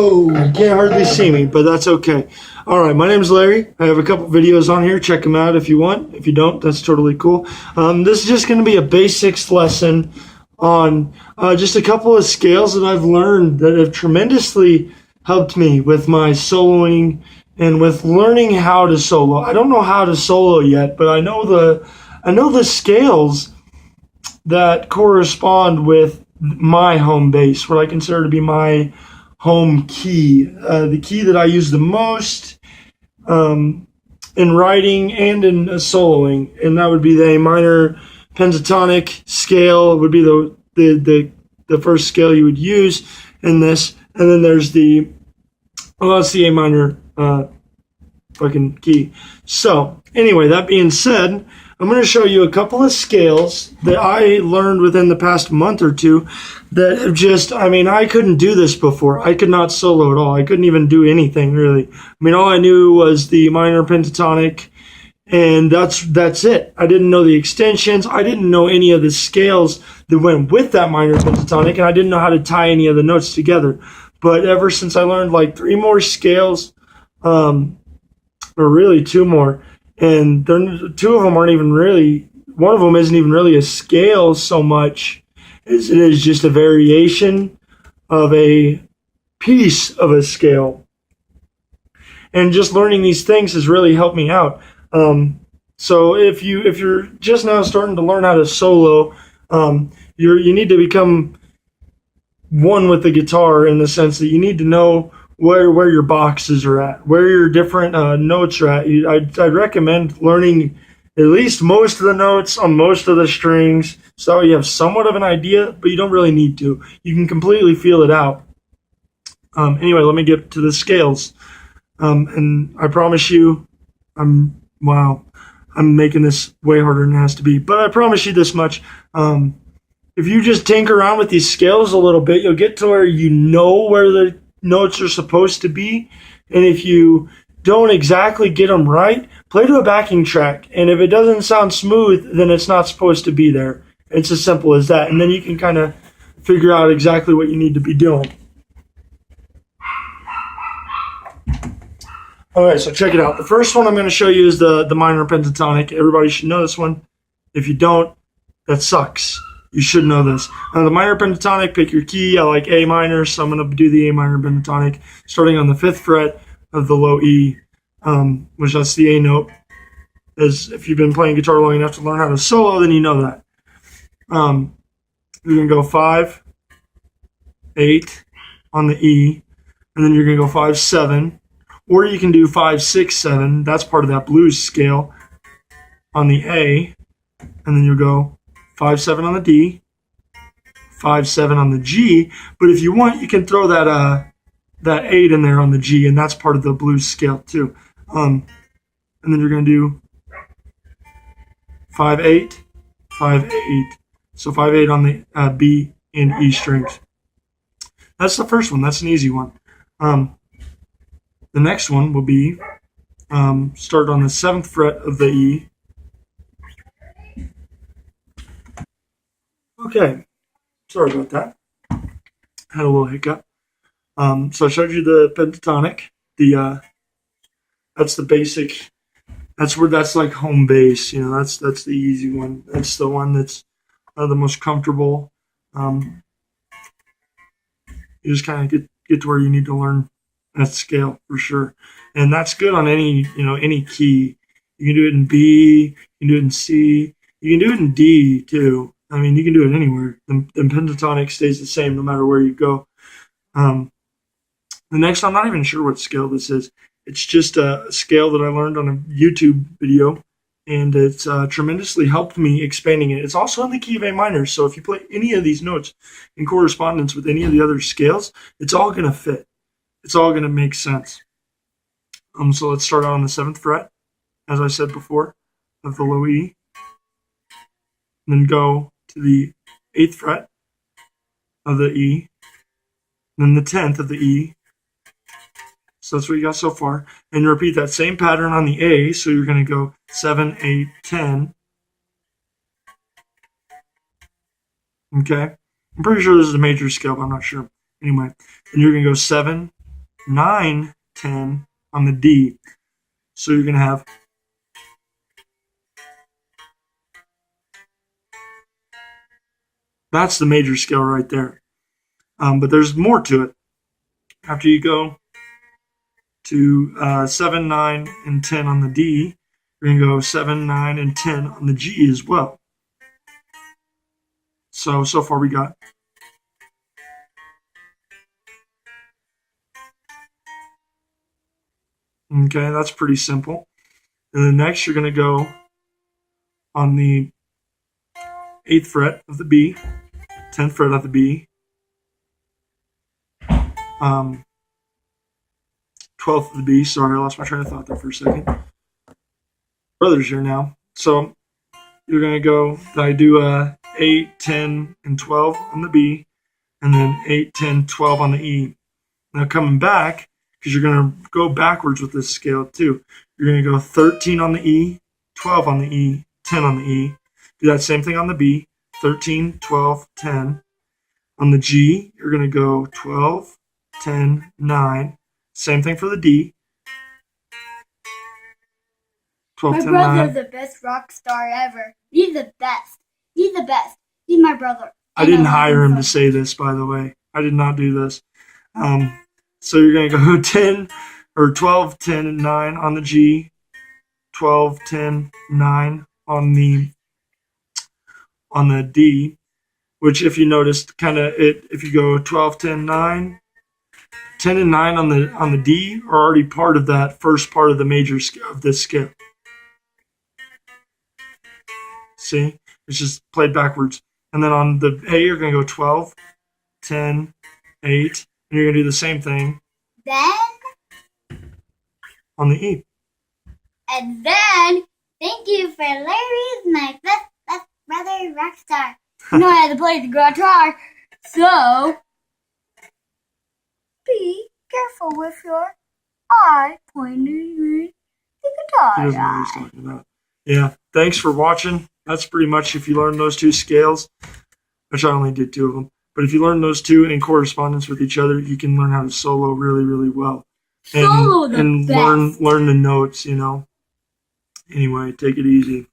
Oh, you can't hardly see me, but that's okay. All right, my name's Larry. I have a couple videos on here. Check them out if you want. If you don't, that's totally cool. This is just going to be a basics lesson on just a couple of scales that I've learned that have tremendously helped me with my soloing and with learning how to solo. I don't know how to solo yet, but I know the scales that correspond with my home base, what I consider to be my home key, the key that I use the most in writing and in soloing, and that would be the A minor pentatonic scale. It would be the first scale you would use in this, and then there's that's the A minor fucking key. So anyway, that being said, I'm going to show you a couple of scales that I learned within the past month or two that have I couldn't do this before. I could not solo at all. I couldn't even do anything really. All I knew was the minor pentatonic, and that's it. I didn't know the extensions. I didn't know any of the scales that went with that minor pentatonic, and I didn't know how to tie any of the notes together. But ever since I learned like 3 more scales, or really 2 more, and 2 of them aren't even really, one of them isn't even really a scale so much as it is just a variation of a piece of a scale. And just learning these things has really helped me out. So if you're just now starting to learn how to solo, you need to become one with the guitar, in the sense that you need to know where your boxes are at, where your different notes are at. I'd recommend learning at least most of the notes on most of the strings, so you have somewhat of an idea, but you don't really need to. You can completely feel it out. Anyway, let me get to the scales. And I promise you, I'm making this way harder than it has to be, but I promise you this much. If you just tinker around with these scales a little bit, you'll get to where you know where the notes are supposed to be. And if you don't exactly get them right, play to a backing track. And if it doesn't sound smooth, then it's not supposed to be there. It's as simple as that. And then you can kind of figure out exactly what you need to be doing. All right, so check it out. The first one I'm going to show you is the minor pentatonic. Everybody should know this one. If you don't, that sucks. You should know this. Now, the minor pentatonic, pick your key. I like A minor, so I'm going to do the A minor pentatonic, starting on the 5th fret of the low E, which that's the A note. As if you've been playing guitar long enough to learn how to solo, then you know that. You're going to go 5, 8 on the E, and then you're going to go 5, 7, or you can do 5, 6, 7. That's part of that blues scale on the A, and then you'll go 5, 7 on the D, 5, 7 on the G. But if you want, you can throw that 8 in there on the G, and that's part of the blues scale too. And then you're going to do 5, 8, 5, 8. So 5, 8 on the B and E strings. That's the first one. That's an easy one. The next one will be start on the 7th fret of the E. Okay, sorry about that. Had a little hiccup. So I showed you the pentatonic. That's the basic. That's like home base. That's the easy one. That's the one that's the most comfortable. You just kind of get to where you need to learn that scale for sure, and that's good on any key. You can do it in B. You can do it in C. You can do it in D too. You can do it anywhere. The pentatonic stays the same no matter where you go. The next, I'm not even sure what scale this is. It's just a scale that I learned on a YouTube video, and it's tremendously helped me expanding it. It's also in the key of A minor, so if you play any of these notes in correspondence with any of the other scales, it's all going to fit. It's all going to make sense. So let's start out on the 7th fret, as I said before, of the low E. And then go to the 8th fret of the E, then the 10th of the E. So that's what you got so far. And you repeat that same pattern on the A, so you're going to go 7, 8, 10. Okay? I'm pretty sure this is a major scale, but I'm not sure. Anyway, and you're going to go 7, 9, 10 on the D. So you're going to have that's the major scale right there. But there's more to it. After you go to 7, 9, and 10 on the D, you're going to go 7, 9, and 10 on the G as well. So far we got okay, that's pretty simple. And then next you're going to go on the 8th fret of the B, 10th fret of the B, 12th of the B. Sorry, I lost my train of thought there for a second. Brothers here now. So you're going to go, I do 8, 10, and 12 on the B, and then 8, 10, 12 on the E. Now coming back, because you're going to go backwards with this scale too. You're going to go 13 on the E, 12 on the E, 10 on the E. Do that same thing on the B, 13, 12, 10. On the G, you're going to go 12, 10, 9. Same thing for the D. 12, my 10, brother's 9. the best rock star ever. He's the best. He's the best. He's my brother. I didn't hire him to say this, by the way. I did not do this. So you're going to go 10 or 12, 10, and 9 on the G, 12, 10, 9 on the D, which if you noticed, if you go 12, 10, 9, 10 and 9 on the D are already part of that first part of the major scale of this scale. See? It's just played backwards. And then on the A, you're going to go 12, 10, 8, and you're going to do the same thing. Then? On the E. And then, thank you for Larry's my best brother rock star. You know I had to play the guitar, so be careful with your eye pointing at the guitar. He doesn't know what he's talking about. Yeah, thanks for watching. That's pretty much if you learn those two scales, which I only did 2 of them. But if you learn those two in correspondence with each other, you can learn how to solo really, really well. Solo the and best. learn the notes, you know. Anyway, take it easy.